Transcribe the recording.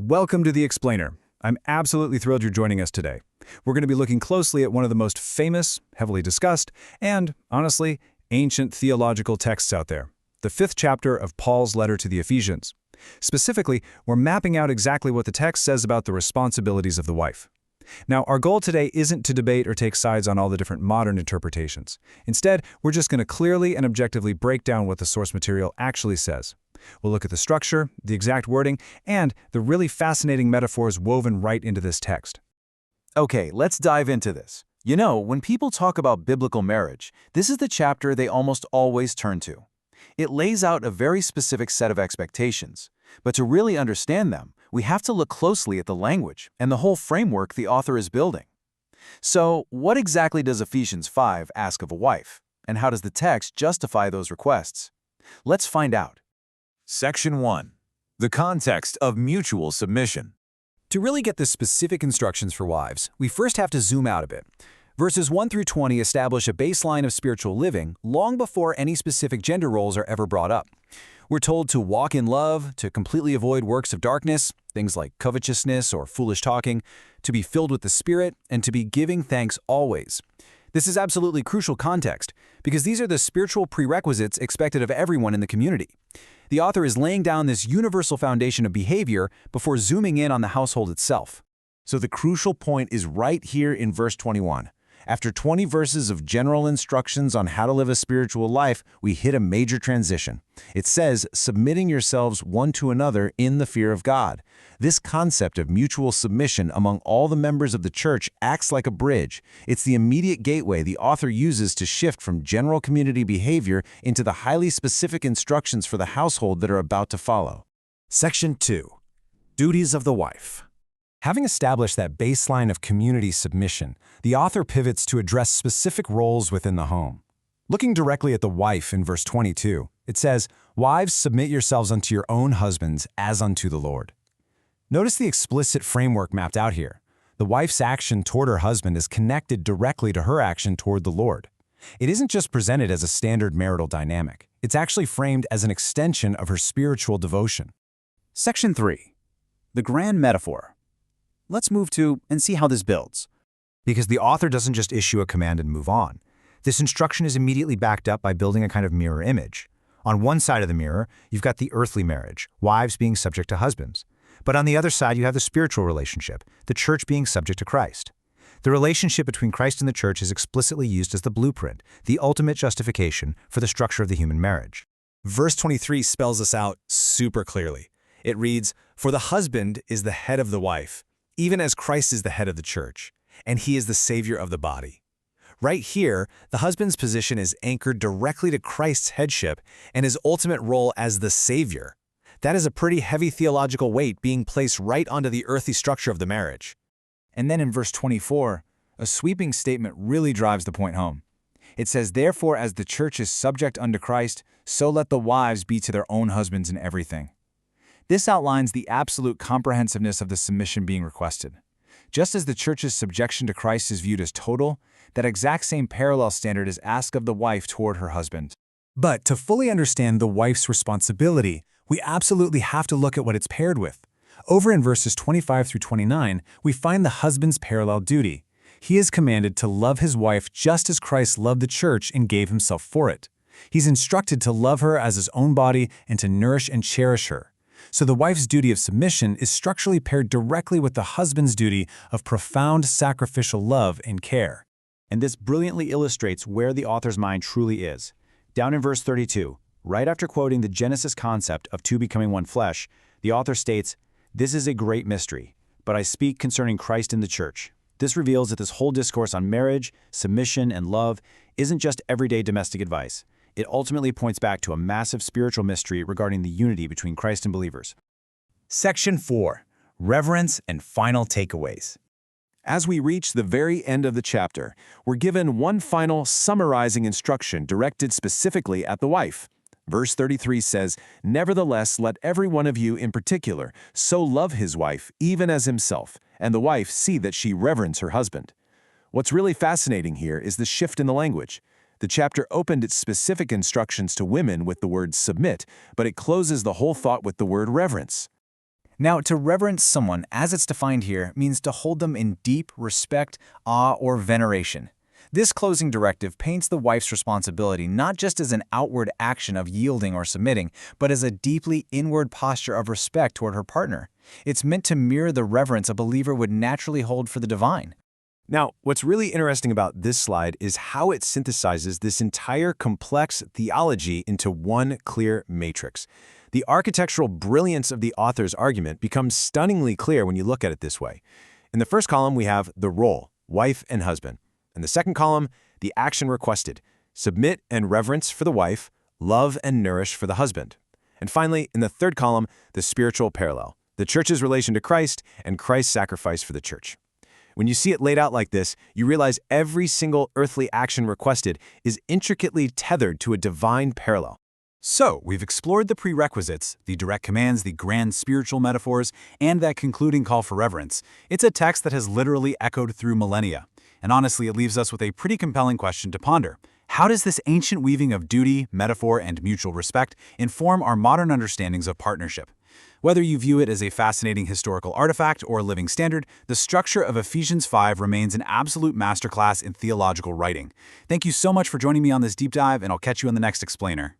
Welcome to The Explainer. I'm absolutely thrilled you're joining us today. We're going to be looking closely at one of the most famous, heavily discussed, and, honestly, ancient theological texts out there, the 5th chapter of Paul's letter to the Ephesians. Specifically, we're mapping out exactly what the text says about the responsibilities of the wife. Now, our goal today isn't to debate or take sides on all the different modern interpretations. Instead, we're just going to clearly and objectively break down what the source material actually says. We'll look at the structure, the exact wording, and the really fascinating metaphors woven right into this text. Okay, let's dive into this. You know, when people talk about biblical marriage, this is the chapter they almost always turn to. It lays out a very specific set of expectations. But to really understand them, we have to look closely at the language and the whole framework the author is building. So, what exactly does Ephesians 5 ask of a wife? And how does the text justify those requests? Let's find out. Section 1. The context of mutual submission. To really get the specific instructions for wives, we first have to zoom out a bit. Verses 1 through 20 establish a baseline of spiritual living long before any specific gender roles are ever brought up. We're told to walk in love, to completely avoid works of darkness, things like covetousness or foolish talking, to be filled with the Spirit, and to be giving thanks always. This is absolutely crucial context, because these are the spiritual prerequisites expected of everyone in the community. The author is laying down this universal foundation of behavior before zooming in on the household itself. So the crucial point is right here in verse 21. After 20 verses of general instructions on how to live a spiritual life, we hit a major transition. It says, submitting yourselves one to another in the fear of God. This concept of mutual submission among all the members of the church acts like a bridge. It's the immediate gateway the author uses to shift from general community behavior into the highly specific instructions for the household that are about to follow. Section 2. Duties of the wife. Having established that baseline of community submission, the author pivots to address specific roles within the home. Looking directly at the wife in verse 22, it says, "Wives, submit yourselves unto your own husbands as unto the Lord." Notice the explicit framework mapped out here. The wife's action toward her husband is connected directly to her action toward the Lord. It isn't just presented as a standard marital dynamic. It's actually framed as an extension of her spiritual devotion. Section 3. The grand metaphor. Let's move to and see how this builds. Because the author doesn't just issue a command and move on. This instruction is immediately backed up by building a kind of mirror image. On one side of the mirror, you've got the earthly marriage, wives being subject to husbands. But on the other side, you have the spiritual relationship, the church being subject to Christ. The relationship between Christ and the church is explicitly used as the blueprint, the ultimate justification for the structure of the human marriage. Verse 23 spells this out super clearly. It reads, "For the husband is the head of the wife, even as Christ is the head of the church, and he is the Savior of the body." Right here, the husband's position is anchored directly to Christ's headship and his ultimate role as the Savior. That is a pretty heavy theological weight being placed right onto the earthly structure of the marriage. And then in verse 24, a sweeping statement really drives the point home. It says, "Therefore, as the church is subject unto Christ, so let the wives be to their own husbands in everything." This outlines the absolute comprehensiveness of the submission being requested. Just as the church's subjection to Christ is viewed as total, that exact same parallel standard is asked of the wife toward her husband. But to fully understand the wife's responsibility, we absolutely have to look at what it's paired with. Over in verses 25 through 29, we find the husband's parallel duty. He is commanded to love his wife just as Christ loved the church and gave himself for it. He's instructed to love her as his own body and to nourish and cherish her. So the wife's duty of submission is structurally paired directly with the husband's duty of profound sacrificial love and care. And this brilliantly illustrates where the author's mind truly is. Down in verse 32, right after quoting the Genesis concept of two becoming one flesh, the author states, "This is a great mystery, but I speak concerning Christ and the church." This reveals that this whole discourse on marriage, submission, and love isn't just everyday domestic advice. It ultimately points back to a massive spiritual mystery regarding the unity between Christ and believers. Section 4. Reverence and final takeaways. As we reach the very end of the chapter, we're given one final summarizing instruction directed specifically at the wife. Verse 33 says, "Nevertheless, let every one of you in particular so love his wife, even as himself, and the wife see that she reverence her husband." What's really fascinating here is the shift in the language. The chapter opened its specific instructions to women with the word submit, but it closes the whole thought with the word reverence. Now, to reverence someone, as it's defined here, means to hold them in deep respect, awe, or veneration. This closing directive paints the wife's responsibility not just as an outward action of yielding or submitting, but as a deeply inward posture of respect toward her partner. It's meant to mirror the reverence a believer would naturally hold for the divine. Now, what's really interesting about this slide is how it synthesizes this entire complex theology into one clear matrix. The architectural brilliance of the author's argument becomes stunningly clear when you look at it this way. In the first column, we have the role, wife and husband. In the second column, the action requested, submit and reverence for the wife, love and nourish for the husband. And finally, in the third column, the spiritual parallel, the church's relation to Christ and Christ's sacrifice for the church. When you see it laid out like this, you realize every single earthly action requested is intricately tethered to a divine parallel. So, we've explored the prerequisites, the direct commands, the grand spiritual metaphors, and that concluding call for reverence. It's a text that has literally echoed through millennia. And honestly, it leaves us with a pretty compelling question to ponder. How does this ancient weaving of duty, metaphor, and mutual respect inform our modern understandings of partnership? Whether you view it as a fascinating historical artifact or a living standard, the structure of Ephesians 5 remains an absolute masterclass in theological writing. Thank you so much for joining me on this deep dive, and I'll catch you in the next explainer.